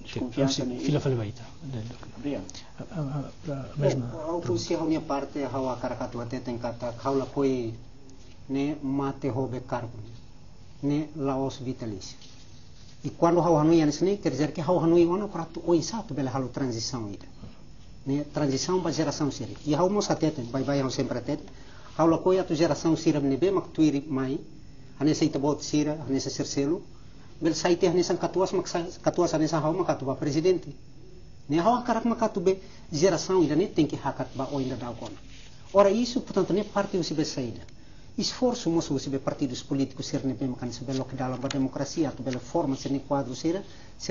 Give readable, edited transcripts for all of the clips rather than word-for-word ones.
desconfiança. Fila baita. Obrigado. Mesma. Ao se a minha parte, a caracatu até tem kata, a coi né mate robe cargo, né laos vitalício. E quando a Hanoi é quer dizer que a Hanoi é uma prato o exato bela halo transição ainda. Né transição para geração séria. E a moça até vai sempre até. A coi a tua geração séria nebe, mas tu iri mai, a nessa ita bot séria, a nessa cercelo. Bel saite a nessa catuas a nessa hauma catuba presidente. Né hawa carak makatube geração ainda nem tem que hakat ba o ainda dá o ora isso portanto nem parte você saída. Esforço moço você partidos políticos ser nem makan se belo que dá a democracia tu bela forma ser nem quadro ser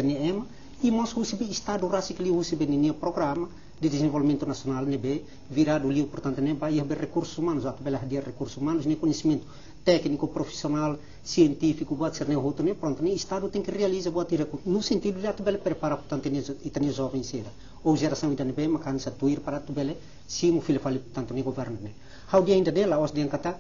nem ema e moço você estado rásico li você nem programa de desenvolvimento nacional nebe virado li portanto nem vai haver recursos humanos atu bela de recursos humanos nem conhecimento técnico profissional científico buat ser nem outro nem pronto nem estado tem que realizar buat no sentido de atu bela preparar portanto nem jovem ser ou geração ainda nebe makan se tuir para atu bela se mo filho fale portanto nem governo né how dia ainda dela os dia kata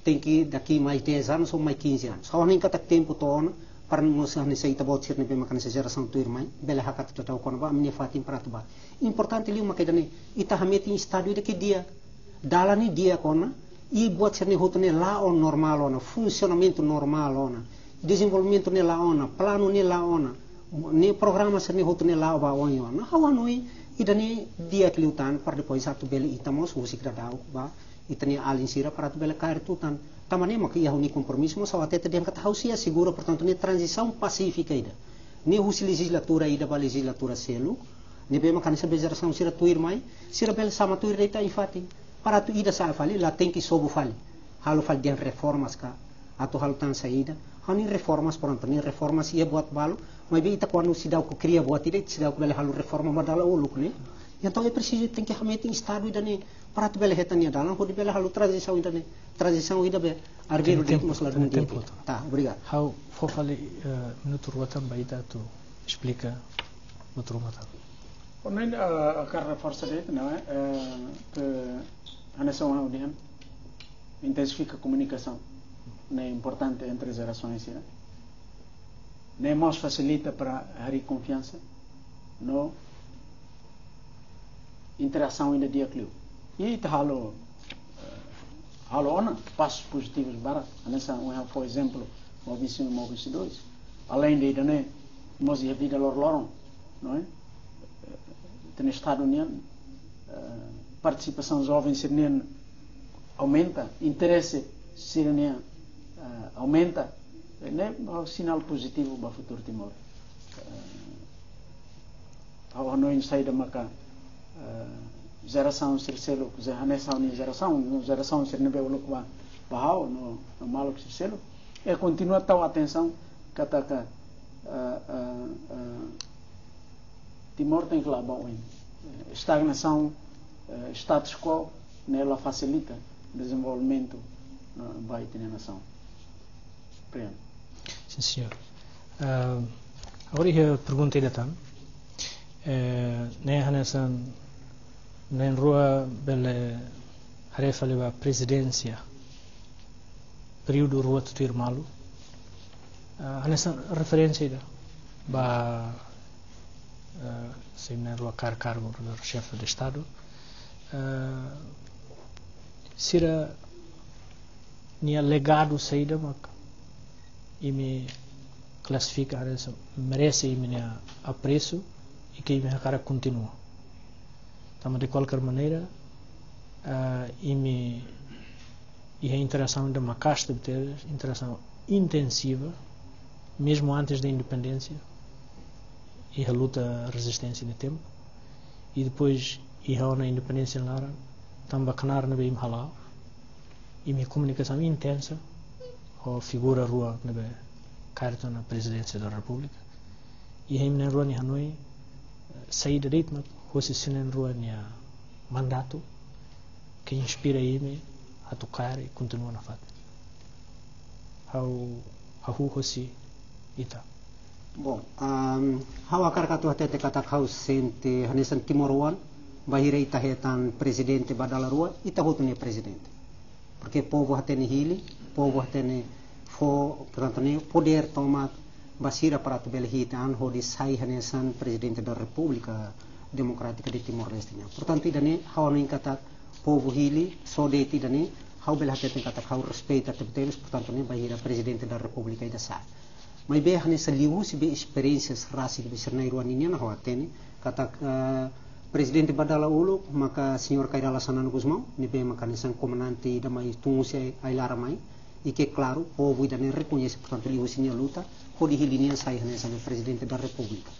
tem que daqui mais 10 anos ou mais 15 anos. How nem kata tempo toona para nós nessa ita bot ser nebe makan essa geração tuir mai bela hakat total kono ba minha fatim para tu ba importante li uma que dane ita hameti em estádio de que dia dala ni dia kona e buat ser ne hotone lá on normal ona funcionamento normal ona desenvolvimento ne lá ona plano ne lá ona ne programa ser ne hotone lá ba on ona how anoi ida ne dia que lutan para depois atu bela itamos o sikra dau ba itani alin sira para tu bela cair tutan tamane mak ia uni compromisso mo sawate te dem kata hausia segura portanto ne transição pacífica ida ne husi legislatura ida ba legislatura selo ne be makan essa geração sira tuir mai sira bela sama tuir reita ifati para tu ida sa fali lá tem que sobo fali halo fali den reformas ka atu halo tan saída hani reformas portanto ne reformas ia buat balo mas be ita quando se dá o que cria buat ida se dá o bela halo reforma madala o luk ne então é preciso tem que realmente em estado ida ne para tu bela retania dalam pode bela halo transição ida be arbiro de mos lá dum tempo tá obrigado how fofali minuto rotam baita tu explica outro matar Online a carga força dele não é que a nação audiência intensifica a comunicação é importante entre as gerações né mais facilita para a confiança no interação ainda dia clio e tá halo ona passos positivos para a nação por exemplo o vice 2 além de né nós ia vida lor não é no Estado União participação jovem sirenen aumenta interesse sirenen aumenta né um sinal positivo para o futuro Timor ao não sair da maca geração sercelo geração sirenen belo qua bahau no malo sercelo é continua tal atenção kata Timor tem que lá bom estagnação status quo nela facilita o desenvolvimento vai ter nação. Sim senhor. Agora eu perguntei da tam né Hanesan nem rua bele harefa leva presidência período rua tutir malu Hanesan referência da ba sem rua cargo do chefe de Estado sira nia legado saída mak e me classifica merece e me apreço e que me cara continua então de qualquer maneira e a interação de uma casta de interação intensiva mesmo antes da independência e a luta a resistência de tempo e depois e a independência lá também canar na bem halal e minha comunicação intensa com a figura rua na bem carta na presidência da República e a minha rua em Hanoi saída de ritmo posicionando rua em mandato que inspira ele a tocar e continuar na fata how hosi ita. Bom, hawa karkatu hatete kata kau sente hanesan Timor-Wan bahira ita hetan presidente badala rua ita hotune presidente porque povo hatene hili povo hatene portanto ne poder tomar basira para tu belhita an ho di sai hanesan presidente da República Democrática de Timor-Leste. Portanto, idane hawa no kata povo hili so de idane hawa belhata tem kata hawa respeita tebetelos, portanto ne bahira presidente da República ida sai. Mas be hanesa liu se be experiências rasi de ser na iruania na hawa tene kata presidente badala ulu maka senhor Kairala Sanano Guzmão ne be maka nesan comandante da mai tungusi ai lara mai e que claro povo idane reconhece portanto liu sinha luta ho di hili sai hanesa presidente da República.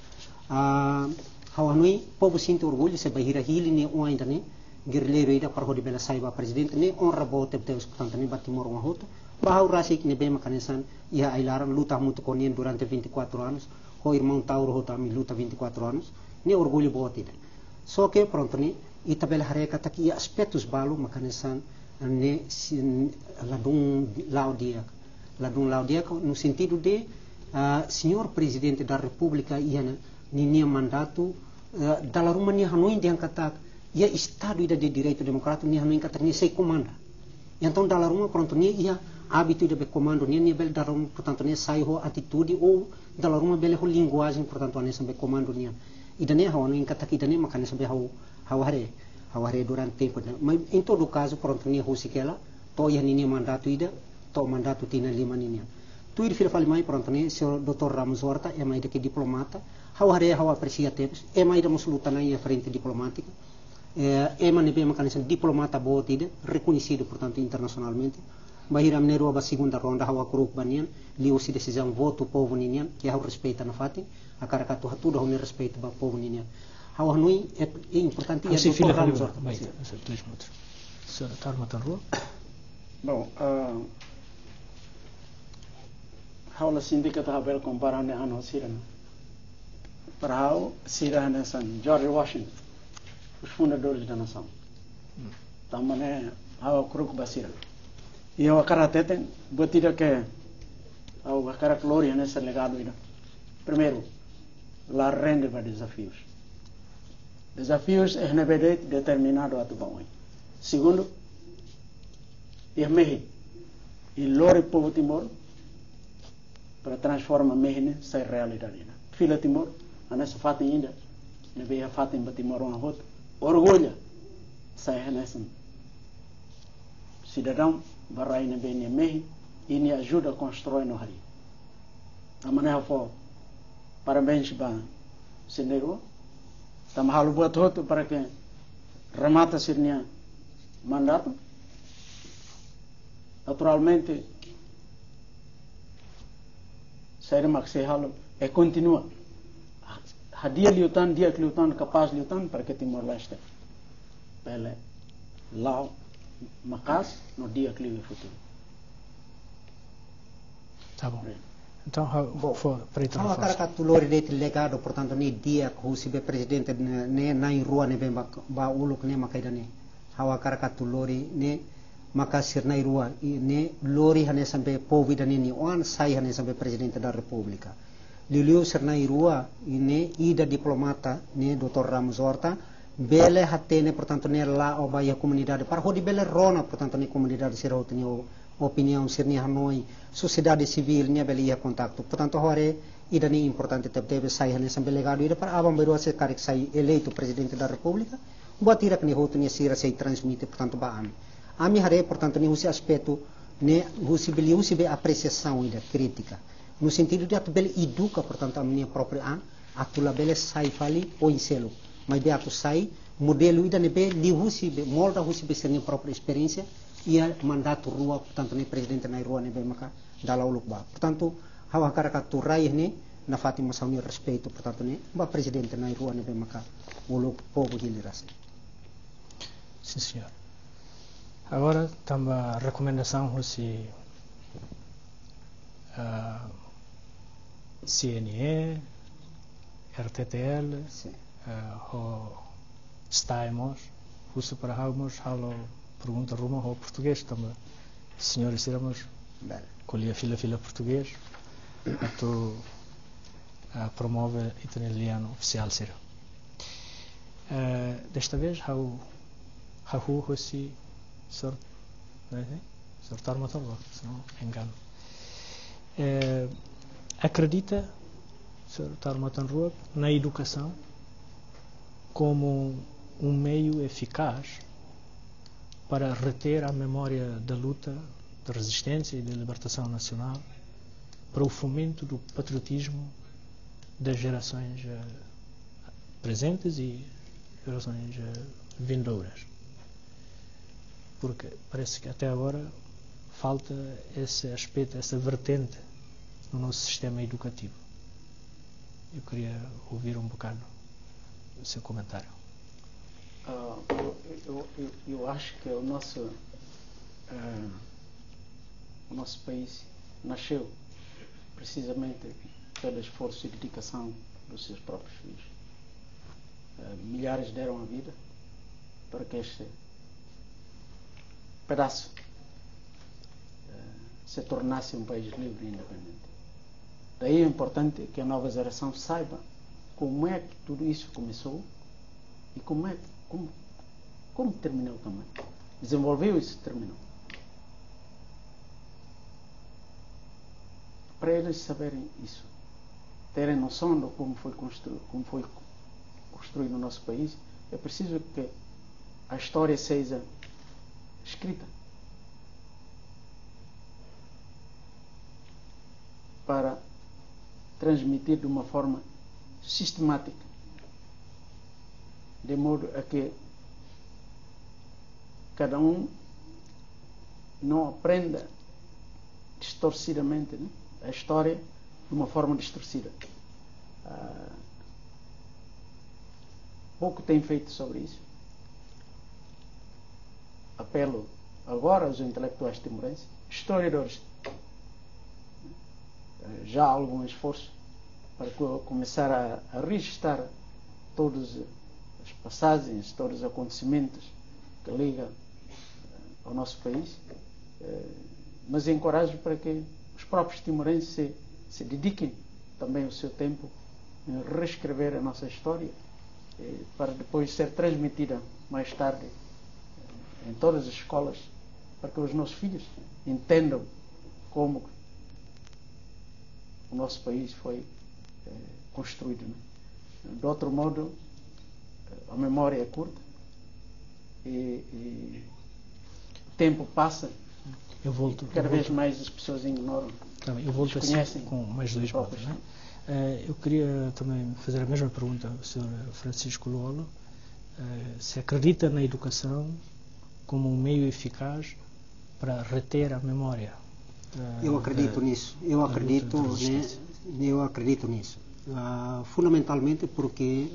Hawa nui povo sinto orgulho se bahira hili ne o ainda ne guerrilheiro ida para hodi bela saiba presidente ne honra bote beteus portanto ne batimor uma rota bahau rasik ne be makanesan ia ailaran luta muito conien durante 24 anos o irmão Tauro rota mi luta 24 anos ne orgulho bote ida só que pronto ne itabela hareka taki aspectos balu makanesan ne ladung laudia no sentido de senhor presidente da República ia ninia mandato dalam rumah ni hanoi dia kata ia estado ida de direito democrático ni hanoi kata ni sei comanda então dalam rumah pronto ni ia hábito de comando ni bel dalam portanto ni sai ho atitude ou dalam rumah bel ho linguagem portanto ni sampai comando ni ida ni hanoi kata kita ni makanya sampai haware durante tempo mas em todo caso pronto ni ho sikela to ia ni mandato ida to mandato tina lima ni tu ir fala mai pronto ne senhor Dr. Ramos Horta é mais do que diplomata hawa aprecia tempos é mais da luta na frente diplomática é mais bem mecanismo diplomata boa tida reconhecido portanto internacionalmente bahira mineiro a segunda ronda hawa kuruk banian liu se decisão voto povo ninian que hawa respeita na fati a caracatu tudo hawa respeito ba povo ninian hawa nui é importante é Dr. Ramos Horta mais 2 minutos senhor Tarmatan Rua bom Hau la sindicato habel comparane ano sirana. Para hau sirana san George Washington, os fundadores da nação. Tamane hau kruk basira. E eu karateten botida que hau akara gloria nesse legado ida. Primeiro, la rende para desafios. Desafios é nebedet determinado a tubaoi. Segundo, é mehi. E lore povo Timor para transformar mehne sai realidade. Fila Timor, anessa fatin ainda, ne beia fatin ba Timor uma rota, orgulha sai nessa cidadão barai ne bene mehi e ne ajuda a construir no hari. A maneira for parabéns para Senero, estamos halu buat hoto para que remata sirnia mandato. Naturalmente saya maksud hal continua. Dia liutan capaz liutan para que Timor Leste. Pele lá macas no dia que liu futuro. Tá bom. Então, para entrar na fase. Kalau tulor dete legado, portanto, ni dia que o sibe presidente ne na rua ne bem ba uluk ne makaidane. Hawa karakat tulori ne makasir na rua ne lori hane sampai povo dan ini on sai hane sampai presidente da República. Liliu ser na rua ne ida diplomata ne Dr. Ramos Horta bele hatene portanto ne la obaya comunidade para hodi bele rona portanto ne comunidade serot ne opinião ser ne Hanoi sociedade civil ne bele ia contato portanto hore ida ne importante tebe sai hane sampai legado ida para abang beru se karek sai eleito presidente da República buat ira ne hotu ne sira sai transmite portanto ba a minha rei, portanto, nem esse aspecto, nem usi be apreciação e crítica, no sentido de atu bele educa, portanto, a minha própria atu la bele sai fali ou inselo, mas be atu sai modelo ida nebe li usi be molda usi be ser minha própria experiência e a mandato rua, portanto, nem presidente na rua nebe maka dala uluk ba, portanto, hawa karakatu rai ne na Fátima Sauni respeito, portanto, nem ba presidente na rua nebe maka uluk povo giliras. Sim, senhor. Agora também a recomendação se CNE, RTTL, Staimos, o para Ramos, halo pergunta rumo ao português também. Senhores, iremos colher fila português, tu promove italiano oficial ser. Desta vez, hau se sortar motor, se não engano. acredita, Sr. Tarmatan Ruap, na educação como um meio eficaz para reter a memória da luta de resistência e de libertação nacional, para o fomento do patriotismo das gerações presentes e gerações vindouras. Porque parece que até agora falta esse aspecto, essa vertente no nosso sistema educativo. Eu queria ouvir um bocado o seu comentário. Eu acho que o nosso país nasceu precisamente pelo esforço e dedicação dos seus próprios filhos. Milhares deram a vida para que este pedaço se tornasse um país livre e independente. Daí é importante que a nova geração saiba como é que tudo isso começou e como terminou também. Desenvolveu e terminou. Para eles saberem isso, terem noção de como foi construído o nosso país, é preciso que a história seja escrita para transmitir de uma forma sistemática, de modo a que cada um não aprenda distorcidamente, né, a história de uma forma distorcida. Pouco tem feito sobre isso. Apelo agora aos intelectuais timorenses, historiadores. Já há algum esforço para começar a registrar todas as passagens, todos os acontecimentos que ligam ao nosso país, mas encorajo para que os próprios timorenses se dediquem também o seu tempo em reescrever a nossa história, para depois ser transmitida mais tarde em todas as escolas, para que os nossos filhos entendam como o nosso país foi construído. Né? De outro modo, a memória é curta e o tempo passa. Cada vez mais as pessoas ignoram. Também, eu volto assim com mais dois pontos. Né? Eu queria também fazer a mesma pergunta ao Sr. Francisco Luolo. Se acredita na educação como um meio eficaz para reter a memória? Eu acredito nisso. Eu acredito nisso. Fundamentalmente porque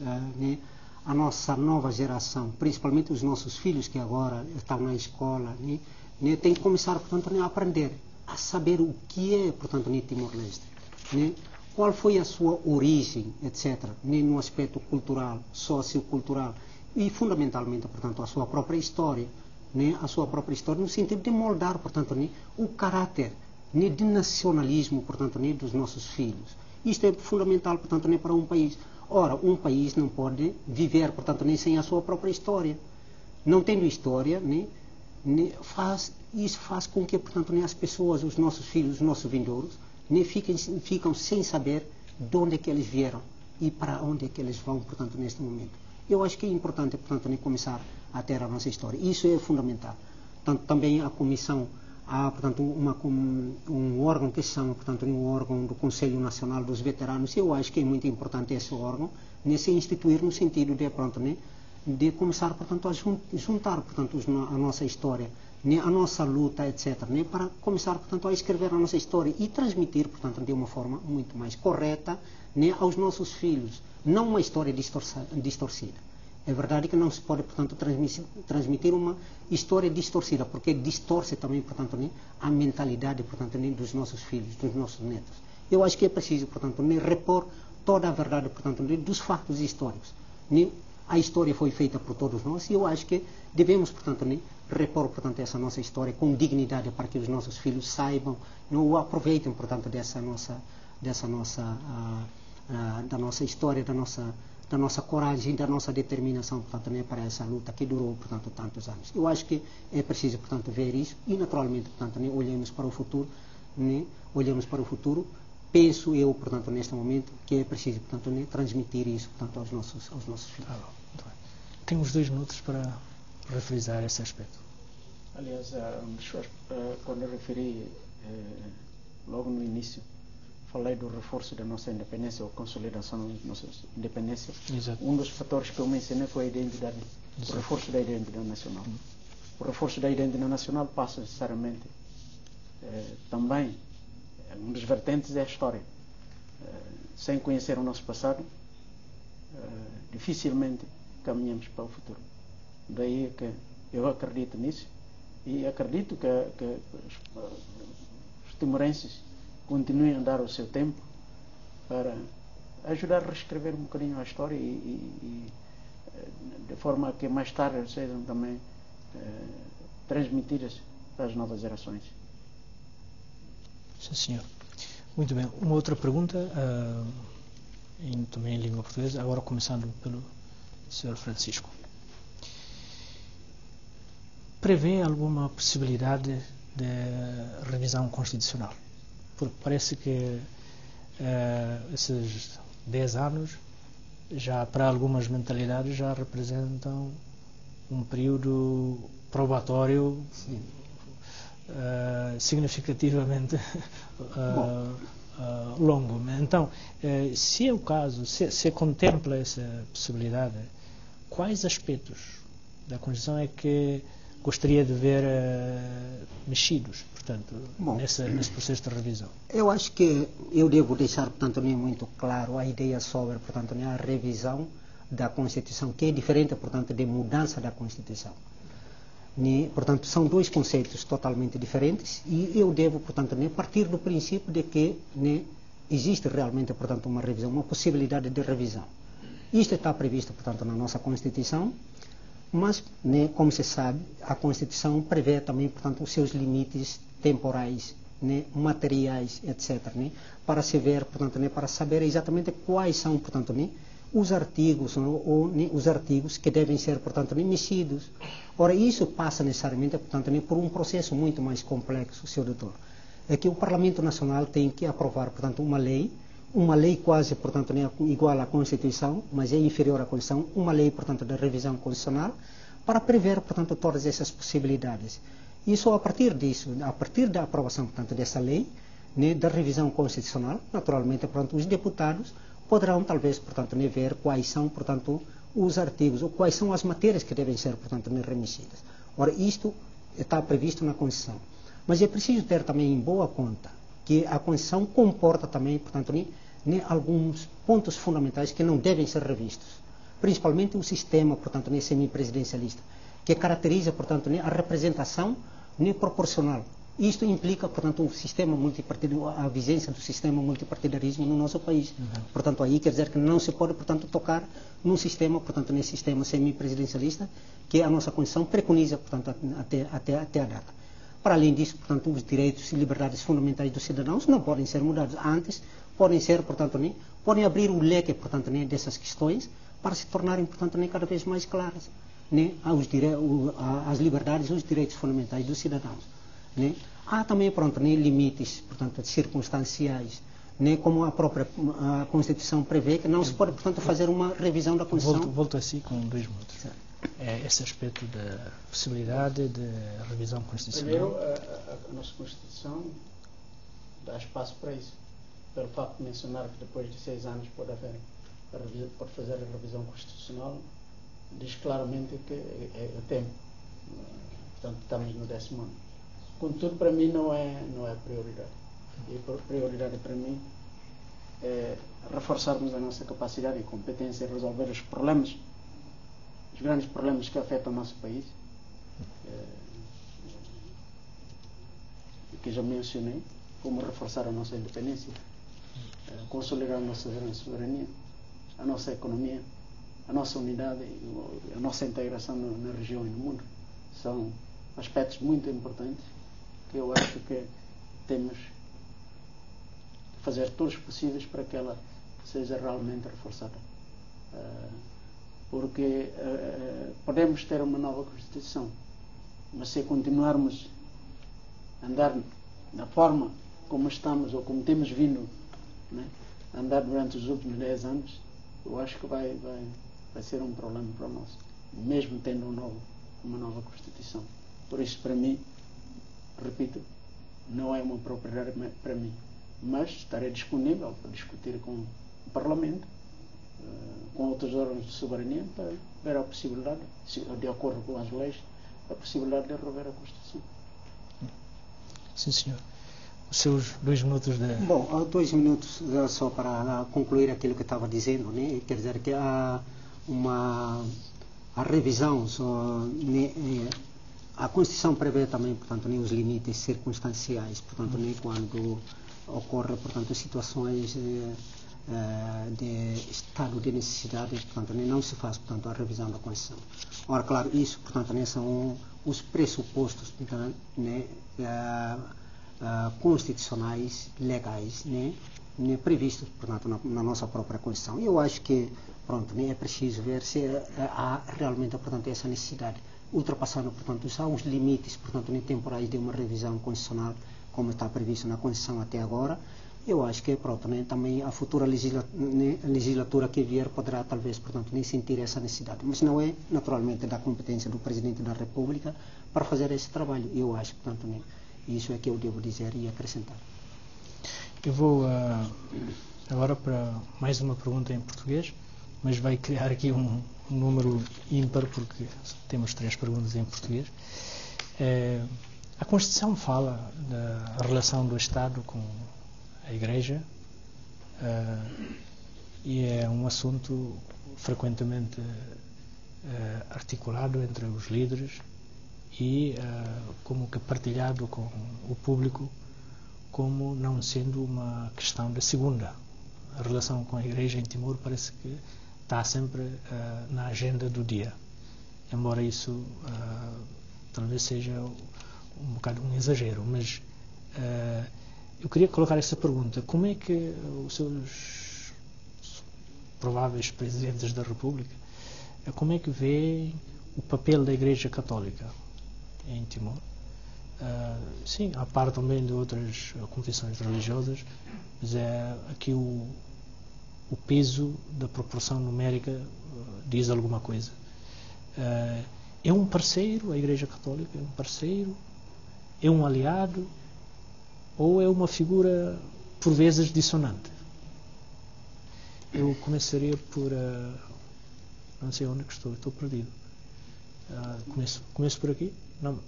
a nossa nova geração, principalmente os nossos filhos que agora estão na escola, tem que começar, portanto, a aprender, a saber o que é, portanto, Timor-Leste, qual foi a sua origem, etc., no aspecto cultural, sociocultural e, fundamentalmente, portanto, a sua própria história, no sentido de moldar, portanto, o caráter de nacionalismo, portanto, dos nossos filhos. Isto é fundamental, portanto, para um país. Ora, um país não pode viver, portanto, sem a sua própria história. Não tendo história, isso faz com que, portanto, as pessoas, os nossos filhos, os nossos vindouros, ficam sem saber de onde é que eles vieram e para onde é que eles vão, portanto, neste momento. Eu acho que é importante, portanto, começar a ter a nossa história. Isso é fundamental. Tanto também a comissão, há, portanto, um órgão que se chama, portanto, um órgão do Conselho Nacional dos Veteranos. Eu acho que é muito importante esse órgão, se instituir no sentido de, pronto, de começar, portanto, a juntar, portanto, a nossa história, a nossa luta, etc., para começar, portanto, a escrever a nossa história e transmitir, portanto, de uma forma muito mais correta, aos nossos filhos, não uma história distorcida. É verdade que não se pode, portanto, transmitir uma história distorcida, porque distorce também, portanto, a mentalidade, portanto, dos nossos filhos, dos nossos netos. Eu acho que é preciso, portanto, repor toda a verdade, portanto, dos fatos históricos. A história foi feita por todos nós e eu acho que devemos, portanto, repor, portanto, essa nossa história com dignidade para que os nossos filhos saibam, não aproveitem, portanto, da nossa história, da nossa coragem, da nossa determinação, portanto, para essa luta que durou, portanto, tantos anos. Eu acho que é preciso, portanto, ver isso e, naturalmente, portanto, olhamos para o futuro, penso eu, portanto, neste momento, que é preciso, portanto, transmitir isso, portanto, aos nossos filhos. Muito bem. Temos 2 minutos para refrisar esse aspecto. Aliás, quando eu referi logo no início, falei do reforço da nossa independência ou consolidação da nossa independência. Exato. Um dos fatores que eu mencionei foi a identidade, Exato. o reforço da identidade nacional. O reforço da identidade nacional passa necessariamente também, um dos vertentes é a história. Sem conhecer o nosso passado, dificilmente caminhamos para o futuro. Daí que eu acredito nisso e acredito que os timorenses continuem a dar o seu tempo para ajudar a reescrever um bocadinho a história e de forma a que mais tarde sejam também transmitidas para as novas gerações. Sim, senhor. Muito bem. Uma outra pergunta, também em língua portuguesa, agora começando pelo Sr. Francisco. Prevê alguma possibilidade de revisão constitucional? Porque parece que esses 10 anos, já para algumas mentalidades, já representam um período probatório significativamente longo. Então, se é o caso, se contempla essa possibilidade, quais aspectos da Constituição é que gostaria de ver mexidos, portanto, nesse processo de revisão? Eu acho que eu devo deixar, portanto, muito claro a ideia sobre, portanto, a revisão da Constituição, que é diferente, portanto, de mudança da Constituição. Portanto, são 2 conceitos totalmente diferentes e eu devo, portanto, partir do princípio de que existe realmente, portanto, uma revisão, uma possibilidade de revisão. Isto está previsto, portanto, na nossa Constituição, mas, como se sabe, a Constituição prevê também, portanto, os seus limites temporais, materiais, etc., para se ver, portanto, para saber exatamente quais são, portanto, os artigos ou os artigos que devem ser, portanto, mexidos. Ora, isso passa necessariamente, portanto, por um processo muito mais complexo, Sr. Doutor. É que o Parlamento Nacional tem que aprovar, portanto, uma lei quase, portanto, igual à Constituição, mas é inferior à Constituição, uma lei, portanto, de revisão constitucional, para prever, portanto, todas essas possibilidades. E só a partir disso, a partir da aprovação, portanto, dessa lei, da revisão constitucional, naturalmente, portanto, os deputados poderão, talvez, portanto, ver quais são, portanto, os artigos, ou quais são as matérias que devem ser, portanto, remexidas. Ora, isto está previsto na Constituição. Mas é preciso ter também em boa conta que a Constituição comporta também, portanto, alguns pontos fundamentais que não devem ser revistos. Principalmente o sistema, portanto, semipresidencialista, que caracteriza, portanto, a representação proporcional. Isto implica, portanto, um sistema multipartidário, a vigência do sistema multipartidarismo no nosso país. Portanto, aí quer dizer que não se pode, portanto, tocar num sistema, portanto, nesse sistema semipresidencialista que a nossa Constituição preconiza, portanto, até a data. Para além disso, portanto, os direitos e liberdades fundamentais dos cidadãos não podem ser mudados. Antes, podem ser, portanto, podem abrir um leque, portanto, dessas questões para se tornarem, portanto, cada vez mais claras, as liberdades e os direitos fundamentais dos cidadãos. Há também, pronto, limites, portanto, circunstanciais, como a própria Constituição prevê, que não se pode, portanto, fazer uma revisão da Constituição. Volto assim com 2 minutos. Esse aspecto da possibilidade de revisão constitucional. Primeiro, a nossa Constituição dá espaço para isso. Pelo facto de mencionar que depois de 6 anos pode fazer a revisão constitucional, diz claramente que é o tempo. Portanto, estamos no 10º ano. Contudo, para mim não é prioridade. E a prioridade para mim é reforçarmos a nossa capacidade e competência em resolver os problemas, os grandes problemas que afetam o nosso país, que já mencionei, como reforçar a nossa independência, consolidar a nossa soberania, a nossa economia, a nossa unidade e a nossa integração na região e no mundo. São aspectos muito importantes que eu acho que temos que fazer todos os possíveis para que ela seja realmente reforçada. Porque podemos ter uma nova Constituição, mas se continuarmos a andar na forma como estamos ou como temos vindo né, andar durante os últimos 10 anos, eu acho que vai ser um problema para nós, mesmo tendo uma nova Constituição. Por isso, para mim, repito, não é uma propriedade para mim, mas estarei disponível para discutir com o Parlamento, com outros órgãos de soberania, para ver a possibilidade, de acordo com as leis, a possibilidade de rever a Constituição. Sim, senhor. Os seus 2 minutos de... Bom, 2 minutos só para concluir aquilo que estava dizendo, né? Quer dizer que há a revisão, a Constituição prevê também, portanto, os limites circunstanciais, portanto, quando ocorrem, portanto, situações de estado de necessidade, portanto, não se faz, portanto, a revisão da Constituição. Ora, claro, isso, portanto, são os pressupostos, portanto, constitucionais, legais, previstos, portanto, na nossa própria Constituição. Eu acho que, pronto, é preciso ver se há realmente, portanto, essa necessidade, ultrapassando, portanto, os limites, portanto, temporais de uma revisão constitucional, como está previsto na Constituição até agora. Eu acho que, pronto, também a futura legislatura que vier poderá, talvez, portanto, sentir essa necessidade. Mas não é, naturalmente, da competência do Presidente da República para fazer esse trabalho. Eu acho, portanto, isso é que eu devo dizer e acrescentar. Eu vou agora para mais uma pergunta em português, mas vai criar aqui um número ímpar, porque temos 3 perguntas em português. A Constituição fala da relação do Estado com a Igreja, e é um assunto frequentemente articulado entre os líderes e como que partilhado com o público como não sendo uma questão da segunda. A relação com a Igreja em Timor parece que está sempre na agenda do dia, embora isso talvez seja um bocado um exagero, mas eu queria colocar essa pergunta: como é que os seus prováveis presidentes da República, como é que vê o papel da Igreja Católica em Timor? Sim, a par também de outras confissões religiosas, mas aqui o peso da proporção numérica diz alguma coisa. É um parceiro, a Igreja Católica é um parceiro, é um aliado, ou é uma figura por vezes dissonante? Eu começaria por não sei onde que estou perdido. Começo por aqui? Não.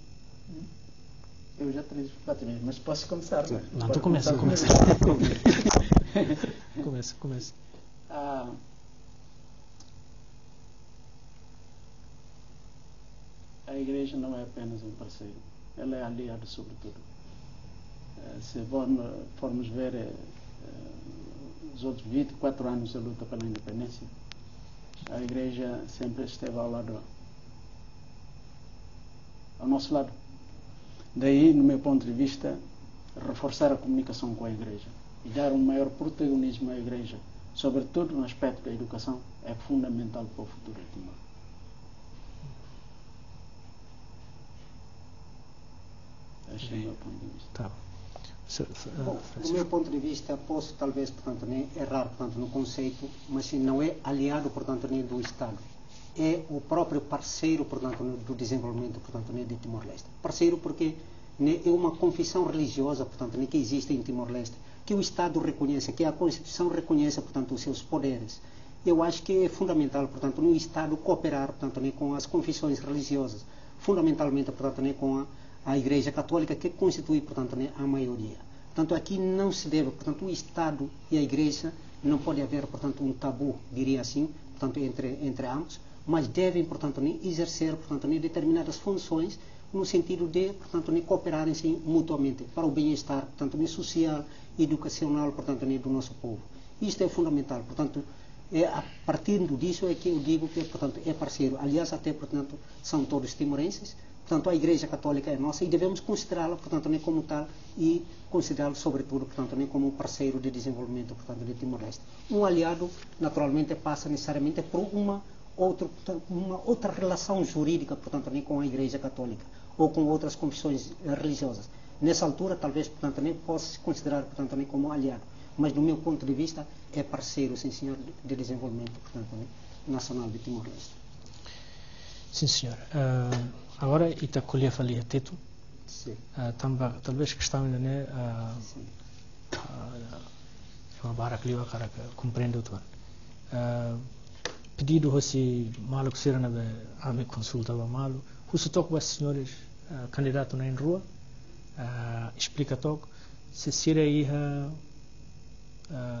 Eu já tenho praticamente, mas posso começar? Não, tu começa. Começa. A Igreja não é apenas um parceiro, ela é aliada sobretudo. Se formos ver os outros 24 anos de luta pela independência, a Igreja sempre esteve ao nosso lado. Daí, no meu ponto de vista, reforçar a comunicação com a Igreja e dar um maior protagonismo à Igreja, sobretudo no aspecto da educação, é fundamental para o futuro de Timor. Esse é o meu ponto de vista. Tá. Bom, do meu ponto de vista, posso talvez, portanto, errar, portanto, no conceito, mas não é aliado, portanto, do Estado. É o próprio parceiro, portanto, do desenvolvimento, portanto, de Timor-Leste. Parceiro porque é uma confissão religiosa, portanto, que existe em Timor-Leste, que o Estado reconhece, que a Constituição reconhece, portanto, os seus poderes. Eu acho que é fundamental, portanto, no Estado cooperar, portanto, com as confissões religiosas, fundamentalmente, portanto, com a Igreja Católica, que constitui, portanto, a maioria. Portanto, aqui não se deve, portanto, o Estado e a Igreja, não pode haver, portanto, um tabu, diria assim, portanto, entre ambos, mas devem, portanto, exercer, portanto, determinadas funções no sentido de, portanto, cooperarem-se mutuamente para o bem-estar, portanto, social e educacional, portanto, do nosso povo. Isto é fundamental, portanto, a partir disso é que eu digo que, portanto, é parceiro. Aliás, até, portanto, são todos timorenses. Portanto, a Igreja Católica é nossa e devemos considerá-la, portanto, como tal e considerá-la, sobretudo, portanto, como um parceiro de desenvolvimento, portanto, de Timor-Leste. Um aliado, naturalmente, passa necessariamente por uma outra relação jurídica, portanto, com a Igreja Católica ou com outras confissões religiosas. Nessa altura, talvez, portanto, possa se considerar, portanto, como aliado. mas do meu ponto de vista é parceiro, sim senhor, de desenvolvimento, portanto, né, nacional de Timor-Leste. Sim, senhor. Agora, ita colher falia teto. Sim. Talvez questão ainda, né? Sim. Uma barra que liva cara compreende o tuan. Pedido você malo que será na a me consulta va malo. Você toca os senhores candidato na rua. Explica toque se será aí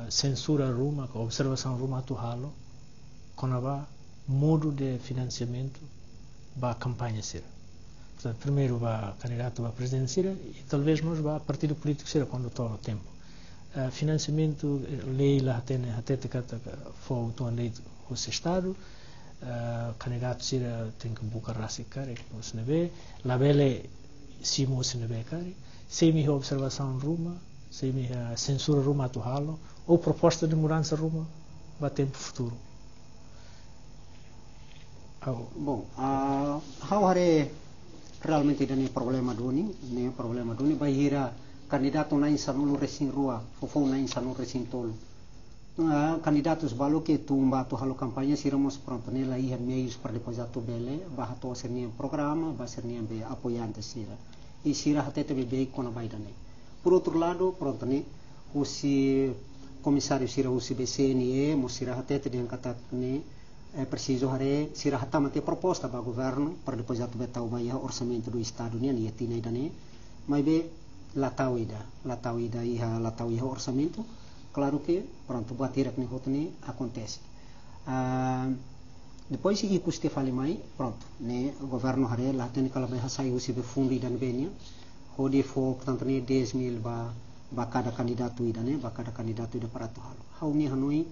censura ruma, observação ruma tu halo, quando vai modo de financiamento para a campanha ser. Portanto, primeiro vai candidato a presidente e talvez nós vá partido político ser quando está o tempo. Financiamento lei lá tem até que for o lei do estado, candidato ser tem que buscar raça cara que você não vê, lá bele se você não vê cara, se me observação ruma, se me censura ruma tu halo ou proposta de mudança ruma vai tempo futuro. Bom, hare realmente não é problema duni, vai ir candidato na insanulu resin rua, fofo na insanulu resin tolo. Candidatos balo que tumba tu halo campanha siramos pronto nela ia meios para depois atu bele, bah to sernia programa, bah sernia be apoiante sira. E sira até te bebe quando vai dane. Por outro lado, pronto né, o si comissário sira o CBCNE, mo sira até te denkata né, é preciso hare sira hatama te proposta para o governo para depois atu betau vai orçamento do estado né, ia tina dane. Mas be latau ida iha orçamento, claro que pronto buat tirak ni hotni acontece. Depois se custe fale mai pronto né o governo hare lá tem que levar sai o sibe fundi dan benia hodi fo portanto né 10.000 ba cada candidato ida né ba cada candidato ida para tu halo hau ni hanoi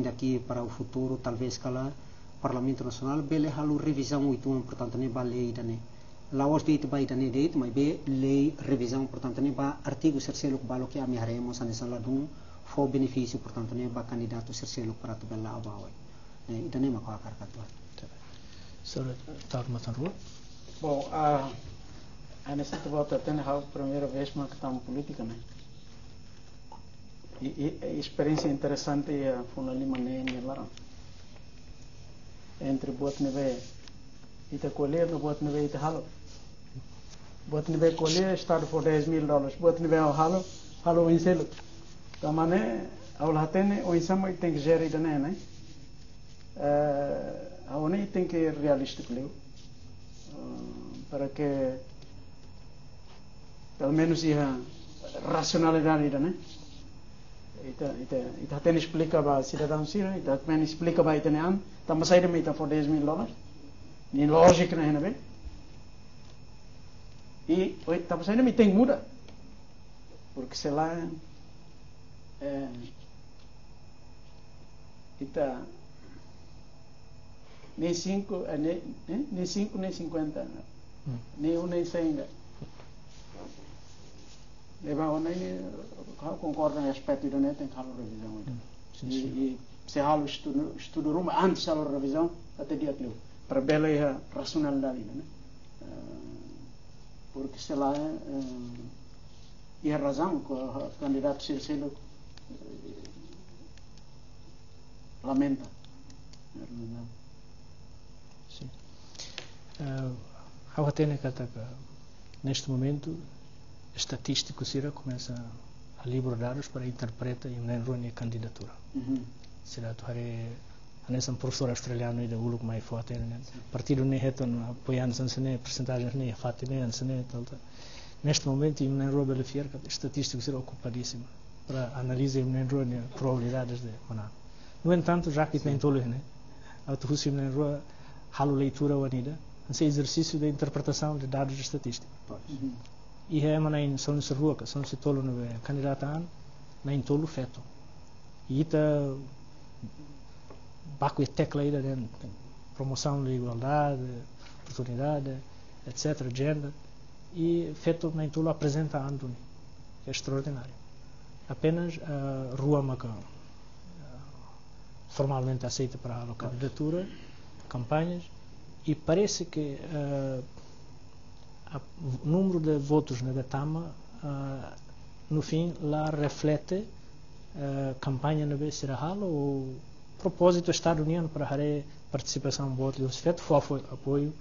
daqui para o futuro talvez kala parlamento nacional bele halu revisão itu portanto né ba lei ida né laos de bai ida né deit mas be lei revisão portanto né ba artigo sercelo balo que ami haremos anesa ladum fo benefício portanto né ba candidato sercelo para tu bela abawai ida nem makau akar katuan. Senhor, está matando rua? Bom, a nessa volta tem a primeira vez uma questão política, né? E a experiência interessante é a funalima nem lá. Entre boat neve e te colher, no boat neve e te halo. Boat neve colher estado por $10.000. Boat neve ao halo em selo. Da maneira, ao lá tem o insamo tem que gerir da né? A ONU tem que ser realista para que pelo menos a racionalidade né ita tem explica para cidadão sira ita também explica para italiano também sai de meta por $10.000 nem lógica né bem e também sai de meta tem muda porque sei lá ita nem 5 nem 50 nem 1 nem 100 leva o nem concorda no aspecto do net tem que falar revisão e se halo estudo ruma antes da revisão até dia aquilo para bela a racionalidade né porque sei lá e a razão que o candidato Circelo lamenta. Sim. A Atene kata neste momento estatístico será começa a livrar dados para interpretar e uma candidatura. Será tu hari nessa professor australiano e da ulu mais forte né partido nem retorno apoiando sanção percentagens nem fati nem sanção tal. Neste momento em Nairobi ele fier estatístico será ocupadíssimo para analisar em probabilidades de maná. No entanto, já que tem tolo, né? A tudo na rua, halo leitura unida, esse exercício de interpretação de dados estatísticos. E é maná em são se rua, são se tolo no candidato an, na em tolo feto. E ita baco e tecla ida de promoção da igualdade, oportunidade, etc, gender. E feto na em tolo apresenta Anthony, que é extraordinário. Apenas a rua Macau formalmente aceita para a candidatura, campanhas, e parece que o número de votos na Betama, no fim, lá reflete campanha na vez será halo ou propósito do Estado União para a participação boa dos fetos foi apoio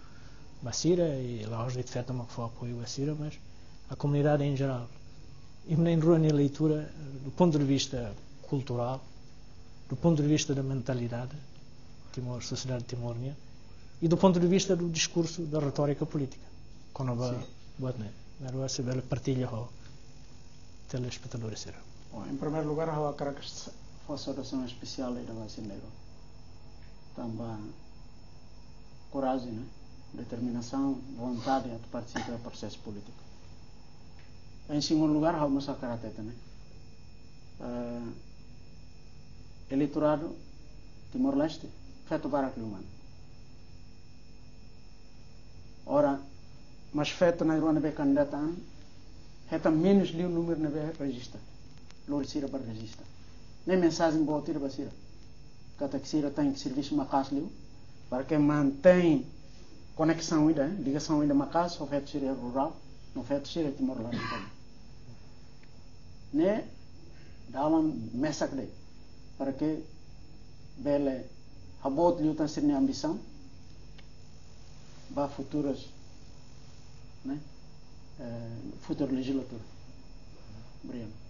Basira e lá os de feto não foi apoio Basira, mas a comunidade em geral e nem rua nem leitura do ponto de vista cultural, do ponto de vista da mentalidade Timor, sociedade timornia e do ponto de vista do discurso da retórica política quando vai na se vê partilha com telespectadores. Em primeiro lugar, eu quero que fosse uma oração especial da brasileiro. Também coragem, né? Determinação, vontade de participar do processo político. Em segundo lugar, vamos a carateta, né? Eleitorado Timor-Leste, feito para aquele humano. Ora, mas feito na Irlanda be candidato a menos de número na be registra. Lor sira para registra. Nem mensagem boa tira para sira. Kata que sira tem serviço macas liu para que mantém conexão ainda, ligação ainda macas, o feito sira rural, não feito sira Timor-Leste. Né? Dá uma mensagem para que bele abot liu tan sir ni ambição para futuras, né? Futura legislatura. Obrigado.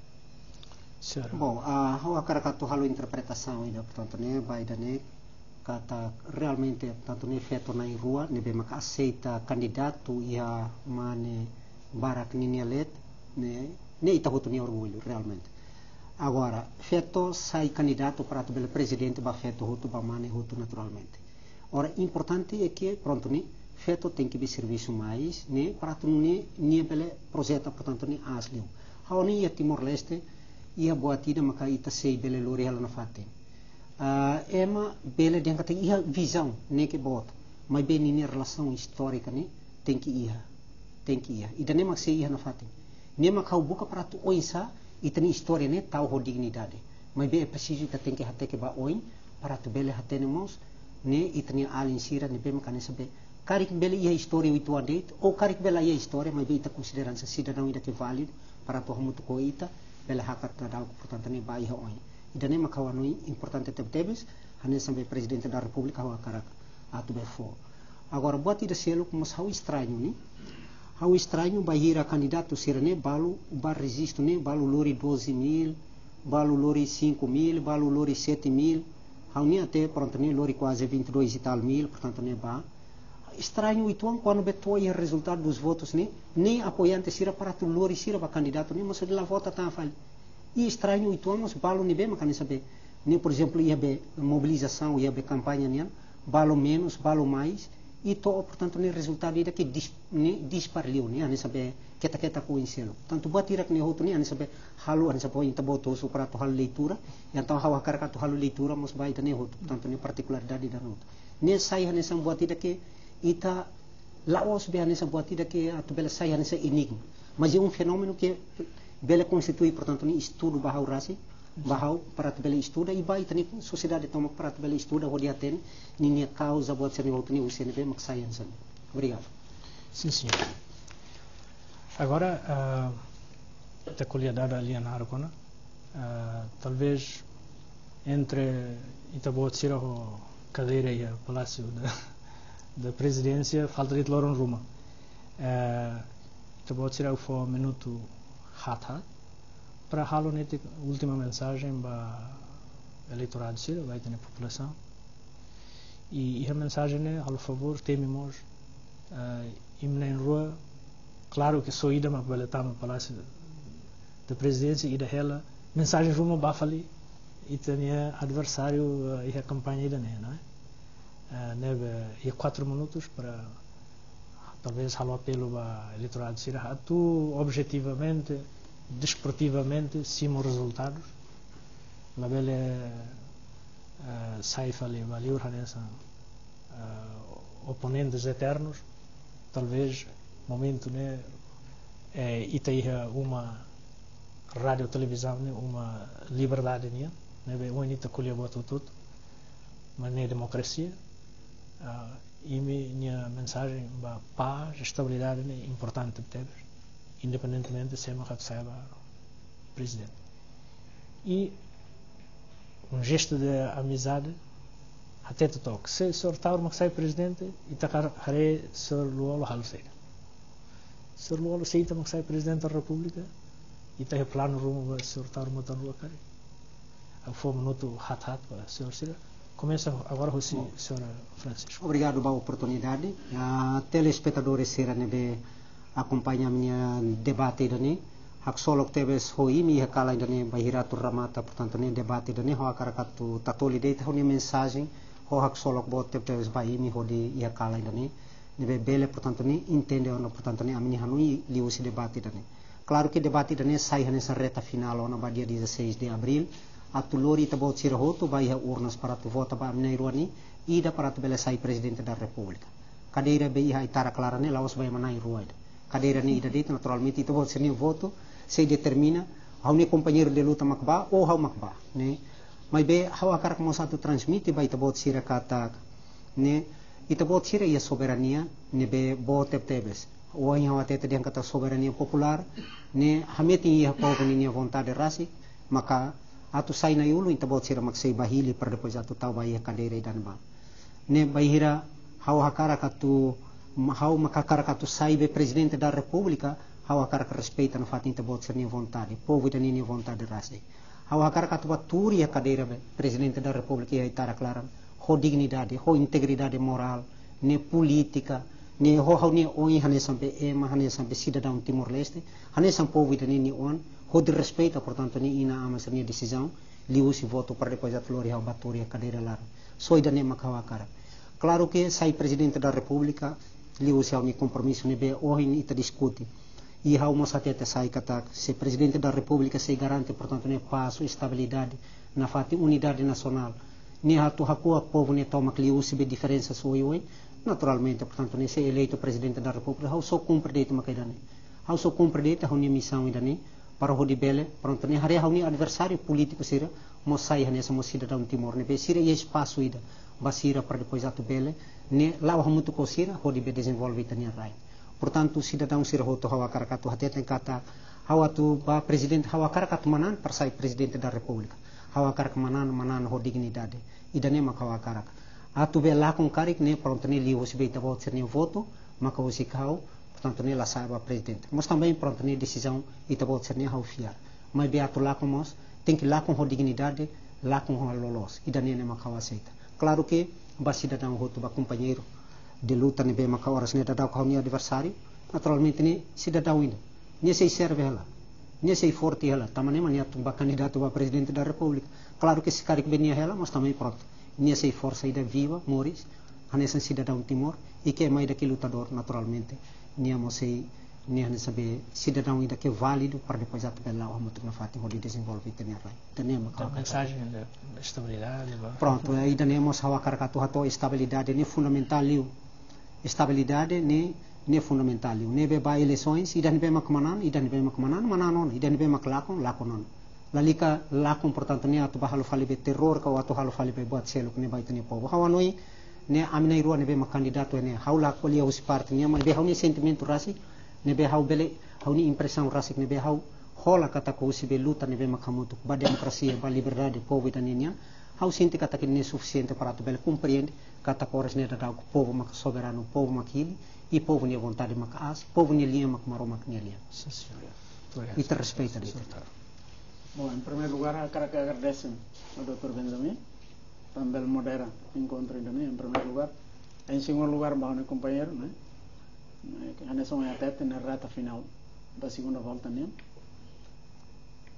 Bom, a caracatu halo interpretação ainda, portanto, né, vai da né, kata realmente, portanto, né, feito na rua, né, bem que aceita candidato e a mane barak ni elet, né, ita hutu ni orgulho realmente. Agora, feito sai candidato para o presidente, ba feito hutu ba mane hutu naturalmente. Ora, importante é que, pronto, né, feito tem que be serviço mais, né, para tu né, bele projeto, portanto, né, asliu. Hao ni Timor-Leste ia buatida maka ita sei bele lori hala na fatin. Ema bele dentro tem ia visão nem que bota, mas bem nem relação histórica né tem que ia. E daí mak sei ia na fatin. Nem mak kau buka para tu oisa ita ni história né tal ho dignidade. Mas bem é preciso ita tem que hate que ba oin para tu bele hate nemos né ita ni alin sira ne bem mak saber karik bele ia história itu ande ou karik bele ia história mas bem ita considerando cidadão ida que válido para tu hamutu ko ita bela hakat na dal portanto ni bai hoy idane makawanui importante tebes hane sampai presidente da república hawa karak atu befo agora buat ida selo como hau estranho bahira candidato sirene balu bar resisto ne balu lori 12.000 balu lori 5.000 balu lori 7.000 hau ni até pronto ni lori quase 22 e tal mil portanto ne ba estranho itu quando betou o resultado dos votos nem apoiante sira para tu lori sira para candidato nem mas de lá vota tá fal e estranho itu mas balo ni bem mas saber nem por exemplo ia be mobilização ia be campanha nem balo menos balo mais e to portanto nem resultado ida que disparliu nem saber que com ensino tanto batira que nem outro nem saber halo ani saber então botou so para tu hal leitura então hawa karaka tu hal leitura mas vai nem outro tanto nem particularidade da nota nem sai ani sam batira que ita laos be nessa buatida que a tu bela sai nessa enigma mas é fenômeno que bela constitui portanto ni estudo bahau rasi bahau para tu bela estuda e vai tani sociedade toma para tu bela estuda o dia tem ni causa buat seni outro ni usene be mak science obrigado sim senhor agora da qualidade alienar com talvez entre Itaboatsira o cadeira e o palácio da presidência falta de Loron Ruma. Então pode ser o minuto hat para halo nete última mensagem para eleitorado sira vai ter na população e a mensagem é ao favor tememos imnen rua claro que só ida mas vale no palácio da presidência e da ela mensagem Ruma bafali e tinha adversário e a campanha da não é e 4 minutos para talvez halo apelo ao eleitorado sira tu objetivamente desportivamente simo resultados mas bele saifa ali valeu nessa oponentes eternos talvez momento né itaia uma rádio televisão né uma liberdade né o unita colher boto tudo mas nem democracia e minha mensagem para paz estabilidade é importante independentemente se é uma saiba presidente e um gesto de amizade, até te toque. Se o Sr. Tauro sai presidente, e tacar haré Sr. Luolo Haluseira. Sr. Luolo Seita sai presidente da República, e tem plano rumo a Sr. Tauro Matando Lacari. A forma noto hat para o Sr. Cira. Começa agora o Sr. Francisco. Obrigado pela oportunidade. A telespectadores será nebe acompanhar minha debate dani. Hak solo teve hoi mi hakala dani bahira ramata, portanto ne debate dani ho akarakatu tatoli deit ho ni mensagem ho hak solo bot teve bai mi ho di hakala dani nebe bele, portanto ne entende ono, portanto ne amini hanui liu si debate dani. Claro que debate dani sai nessa reta final ona ba dia 16 de abril. Atu lori tabot sira hoto vai ha urnas para tu vota ba amnei ruani ida para tu bele sai presidente da República. Cadeira bei ha itara clara ne laos vai manai ruaida. Cadeira ni ida dit naturalmente tabot sira ni voto se determina hau ne companheiro de luta makba ou hau makba, né? Mas be hau akar como satu transmite vai tabot sira kata, né? Itabot sira ia soberania ne be bo tebes. O hau atete dia kata soberania popular, né? Hameti ia povo ni vontade rasi, maka atu sai na yulu itabot sira maksei bahili para depois atu tau vai cadeira dan ba. Ne bahira hau hakara katu hau makakara katu sai be presidente da República. Hau akar que respeita no fato de botar nem vontade, povo da nem vontade raça. Hau akar que atua turi a cadeira presidente da República e estar clara, ho dignidade, ho integridade moral, ne política, ne ho hau ne oi hane sampai ema hane sampai cidadão Timor-Leste, hane sampai povo da nem on, ho de respeita, portanto ne ina ama senia decisão, liu se voto para depois a flori hau baturi a cadeira lá. Soi da nem macau akar. Claro que sai presidente da República, liu se hau ne compromisso ne be oi ita discute. E há uma satete sai kata se presidente da República se garante, portanto, ne passo estabilidade na fati unidade nacional. Ne hatu hakua povo ne toma que liu diferença soi naturalmente, portanto, ne se eleito presidente da República, hau só cumpre dito makaidane. Hau só cumpre dito hau ne missão idane para o dibele, portanto, ne hare hau ne adversário político sira, mo sai nessa mo cidadão Timor, ne be sira e espaço ida, basira para depois atu bele, ne lá o muito cosira, o dibe desenvolve itania rai. Portanto, o cidadão sira hoto hawa karakatu hateten kata hawa tu ba presidente hawa karakatu manan para sai presidente da República. Hawa karak manan ho dignidade. Idane mak hawa karak. Atu be la com karik ne pronto ne li os beita vot ser ne voto, maka o sikau, portanto ne la sai ba presidente. Mas também pronto ne decisão ita vot ser ne hau fiar. Mas be atu lá com nós, tem que lá com ho dignidade, lá com ho lolos. Idane ne mak hawa aceita. Claro que ba cidadão hoto ba companheiro de luta ne be maka horas ne dadau kau ni adversário, naturalmente ne cidadão ainda ne sei serve ela ne sei forte ela tamane mania tumba candidato a presidente da República. Claro que se caric benia ela, mas também pronto ne sei força ainda viva Moris hanessa cidadão Timor e que é mais daquele lutador naturalmente ne mo sei ne hanessa be cidadão ainda que é válido para depois atuar o muito na fato de desenvolver também rai também a mensagem da estabilidade pronto ainda ne mo hawa karakato hato estabilidade ne fundamental liu estabilidade ne fundamental ne be ba eleições e dan be makmanan mananon e dan be maklakon lakonon lalika lakon portanto ne atu bahalo fali be terror ka atu halo fali be buat seluk ne ba itani povo hawanoi ne aminai ruan ne be makandidato ne haula ko liu si parte ne be hauni sentimento rasi ne be hau bele hauni impressão rasi ne be hau hola kata ko si be luta ne be makamutu ba demokrasia ba liberdade povo itaninya hau sente kata que não é suficiente para tu bele compreende kata coras ne da o povo mak soberano povo makili e povo ne vontade mak as povo ne linha mak maro mak ne linha e te respeita disso. Bom, em primeiro lugar quero que agradeço ao Dr. Benjamin também modera encontro em primeiro lugar. Em segundo lugar meu companheiro, né, que a nação é até na reta final da segunda volta, né.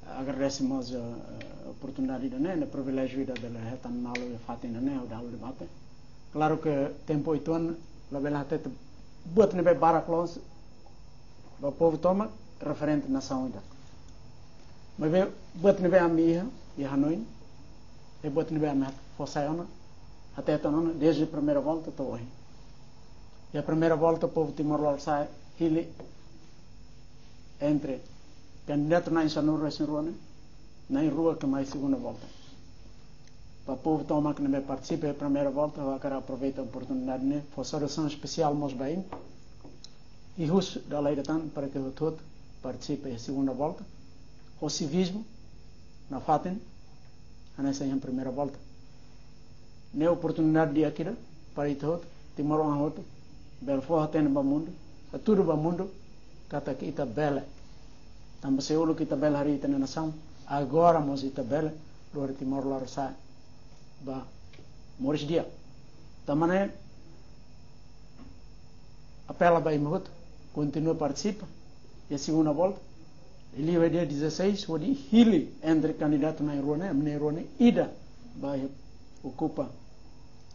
Agradecemos a oportunidade o privilégio de retar na aula de fatina o da aula de debate. Claro que tempo 8 anos la bela até buat nebe baraklos o povo toma referente nação ida. Mas buat nebe a minha e Hanoi e buat nebe a minha fossaiona até então desde a primeira volta até hoje. E a primeira volta o povo Timor-Leste ele entre candidato na Insanur Resinruane, na rua que mais segunda volta. Para o povo toma que não participa da primeira volta, eu quero aproveitar a oportunidade de fazer solução especial nos bem e os da lei de tanto para que o todo participe da segunda volta. O civismo na fatem nessa em primeira volta. Nem oportunidade de aqui para ir todo, Timor um outro, Belfort tem no mundo, a tudo no mundo, kata aqui está bela. Também se o que está bela hari na nação, agora mas está bela, do Timor lá sai, ba, moris dia. Também apela para ir continua a participar, e a segunda volta, ele vai dia 16, o dia hili entre candidato na Irone, ida vai ocupa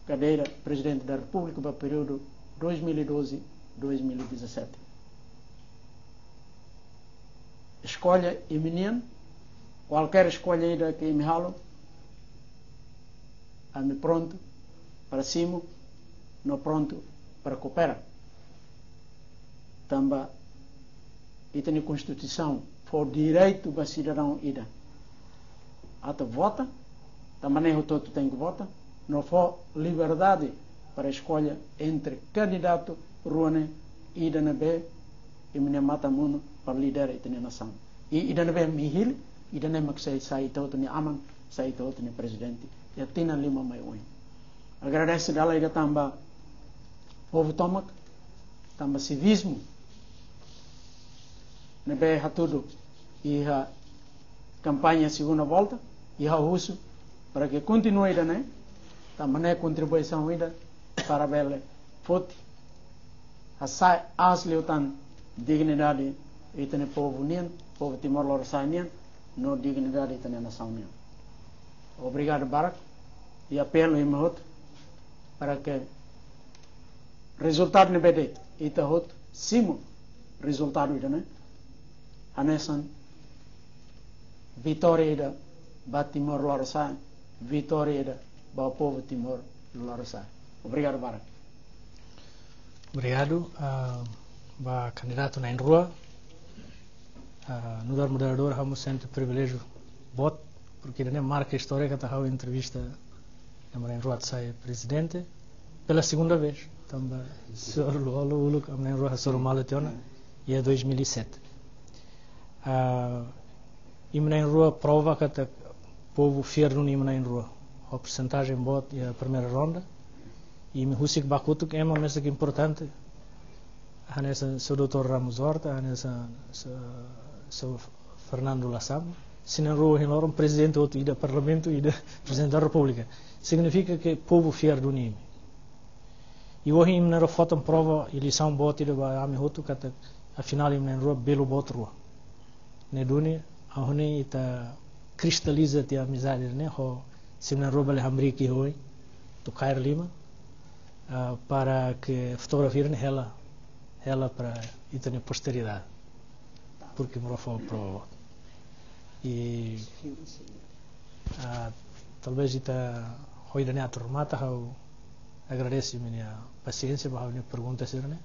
cadeira presidente da República para o período 2012-2017. Escolha iminente, qualquer escolha ainda que me halo, a me pronto para cima, não pronto para cooperar. Também, e tem a Constituição, for direito do cidadão ida. Até vota, também o todo tem que votar, não for liberdade para a escolha entre candidato Ruane ida na B e me mata mundo para liderar a nação. E ida na B mihil, ida na que sai todo ni aman, sai todo ni presidente. E tina lima mai oi. Agradeço dela ida também povo tomac, também civismo. Na B ha tudo e a campanha segunda volta e a uso para que continue ida né. Também contribuição ida para bela foto a sai as leutan dignidade e tem povo unido, povo Timor-Leste unido, no dignidade e tem nação unido. Obrigado Barak e apelo em outro para que resultado ne bede e ta hot simo resultado ida né anesan vitória ida ba Timor-Leste, vitória ida ba o povo Timor-Leste. Obrigado, Barak. Obrigado. Ba candidato na rua. No dar moderador, vamos sempre privilégio voto, porque ele marca a história que está a entrevista na rua de sai presidente pela segunda vez. Também só o na rua só maletiona e é 2007. E na rua prova que o povo fiel no na rua. A porcentagem de voto é a primeira ronda e me husik bakuto que é uma mesa que importante a nessa seu Dr. Ramos Horta a nessa seu Fernando Lassam se na rua em presidente outro ida parlamento ida presidente da República significa que o povo fiel do nime e hoje na foto prova eleição voto ida ba ame hotu kata afinal na rua belo voto rua ne dunia a hone ita cristaliza a amizade né ho se na rua le hamriki hoje do Cair Lima para que fotografiem ela para e ter posteridade porque me foi pro e talvez ita hoje na turmata eu agradeço minha paciência para a pergunta ser né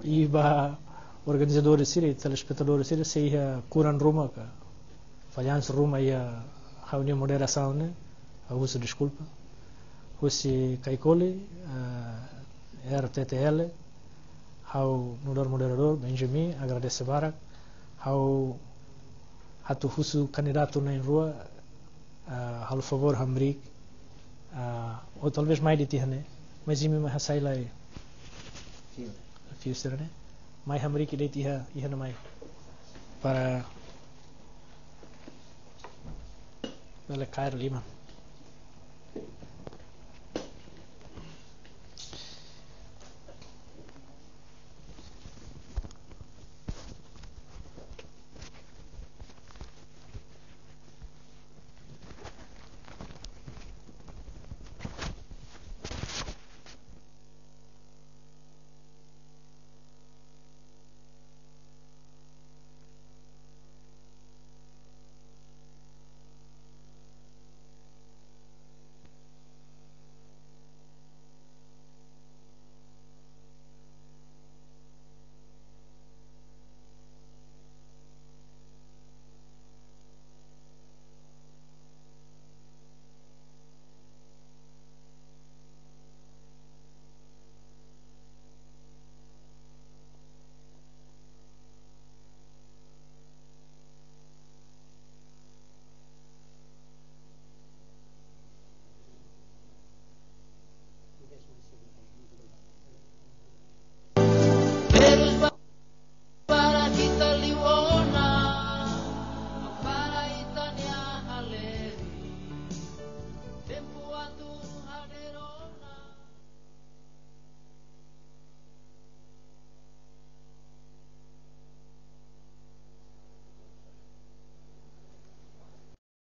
e ba organizadores e telespectadores se curan Roma que falhança Roma e a reunião moderação né a uso desculpa José Caicoli, RTTL, ao moderador Benjamin, agradeço Barak, ao hatu husu candidato na rua, ao favor Hamrik, ou talvez mais de ti né, mas imi mais sai lá fio ser né, mais Hamrik de ti ia na mais para Cair Lima.